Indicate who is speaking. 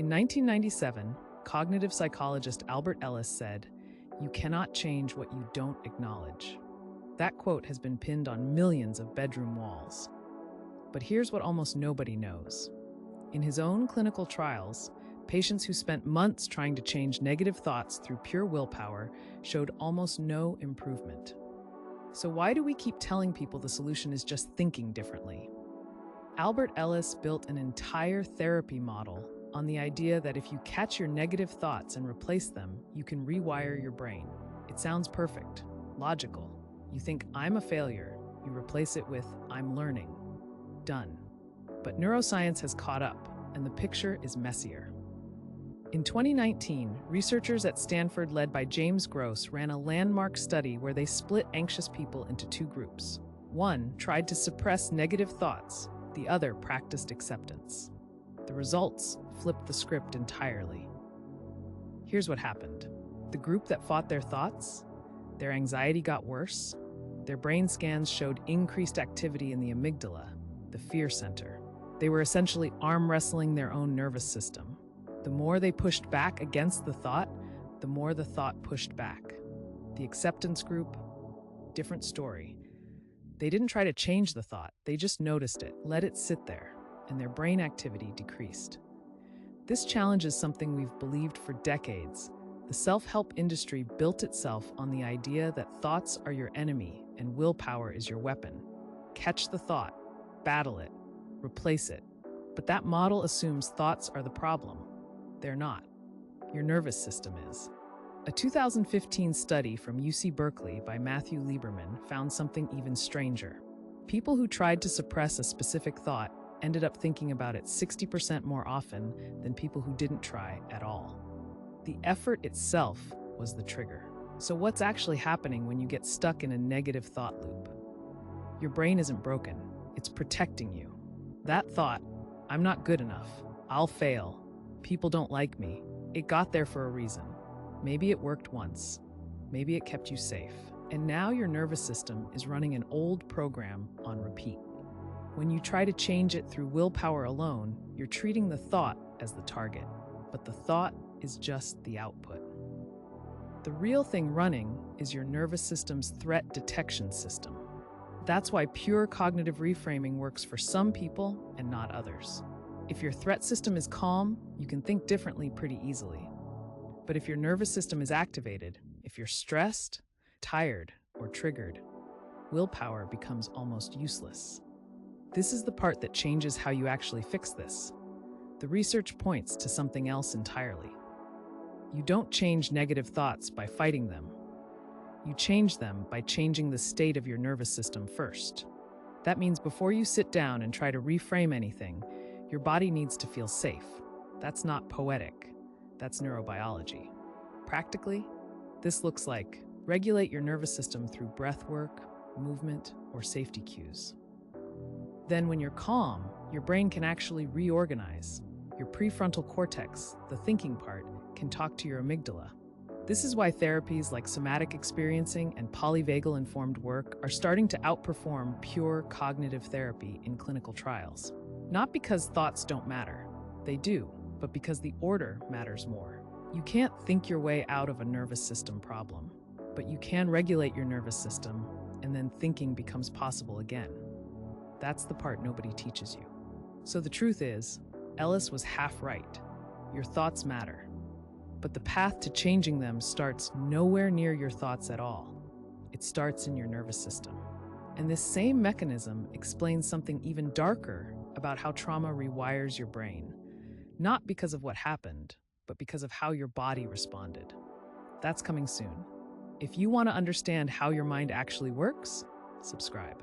Speaker 1: In 1997, cognitive psychologist Albert Ellis said, "You cannot change what you don't acknowledge." That quote has been pinned on millions of bedroom walls. But here's what almost nobody knows. In his own clinical trials, patients who spent months trying to change negative thoughts through pure willpower showed almost no improvement. So why do we keep telling people the solution is just thinking differently? Albert Ellis built an entire therapy model on the idea that if you catch your negative thoughts and replace them, you can rewire your brain. It sounds perfect, logical. You think, "I'm a failure." You replace it with, "I'm learning." Done. But neuroscience has caught up, and the picture is messier. In 2019, researchers at Stanford led by James Gross ran a landmark study where they split anxious people into two groups. One tried to suppress negative thoughts, the other practiced acceptance. The results flipped the script entirely. Here's what happened. The group that fought their thoughts, their anxiety got worse. Their brain scans showed increased activity in the amygdala, the fear center. They were essentially arm wrestling their own nervous system. The more they pushed back against the thought, the more the thought pushed back. The acceptance group, different story. They didn't try to change the thought, they just noticed it, let it sit there, and their brain activity decreased. This challenges something we've believed for decades. The self-help industry built itself on the idea that thoughts are your enemy and willpower is your weapon. Catch the thought, battle it, replace it. But that model assumes thoughts are the problem. They're not. Your nervous system is. A 2015 study from UC Berkeley by Matthew Lieberman found something even stranger. People who tried to suppress a specific thought ended up thinking about it 60% more often than people who didn't try at all. The effort itself was the trigger. So what's actually happening when you get stuck in a negative thought loop? Your brain isn't broken, it's protecting you. That thought, "I'm not good enough, I'll fail, people don't like me," it got there for a reason. Maybe it worked once, maybe it kept you safe. And now your nervous system is running an old program on repeat. When you try to change it through willpower alone, you're treating the thought as the target, but the thought is just the output. The real thing running is your nervous system's threat detection system. That's why pure cognitive reframing works for some people and not others. If your threat system is calm, you can think differently pretty easily. But if your nervous system is activated, if you're stressed, tired, or triggered, willpower becomes almost useless. This is the part that changes how you actually fix this. The research points to something else entirely. You don't change negative thoughts by fighting them. You change them by changing the state of your nervous system first. That means before you sit down and try to reframe anything, your body needs to feel safe. That's not poetic. That's neurobiology. Practically, this looks like regulate your nervous system through breath work, movement, or safety cues. Then when you're calm, your brain can actually reorganize. Your prefrontal cortex, the thinking part, can talk to your amygdala. This is why therapies like somatic experiencing and polyvagal informed work are starting to outperform pure cognitive therapy in clinical trials. Not because thoughts don't matter. They do, but because the order matters more. You can't think your way out of a nervous system problem, but you can regulate your nervous system, and then thinking becomes possible again. That's the part nobody teaches you. So the truth is, Ellis was half right. Your thoughts matter. But the path to changing them starts nowhere near your thoughts at all. It starts in your nervous system. And this same mechanism explains something even darker about how trauma rewires your brain. Not because of what happened, but because of how your body responded. That's coming soon. If you want to understand how your mind actually works, subscribe.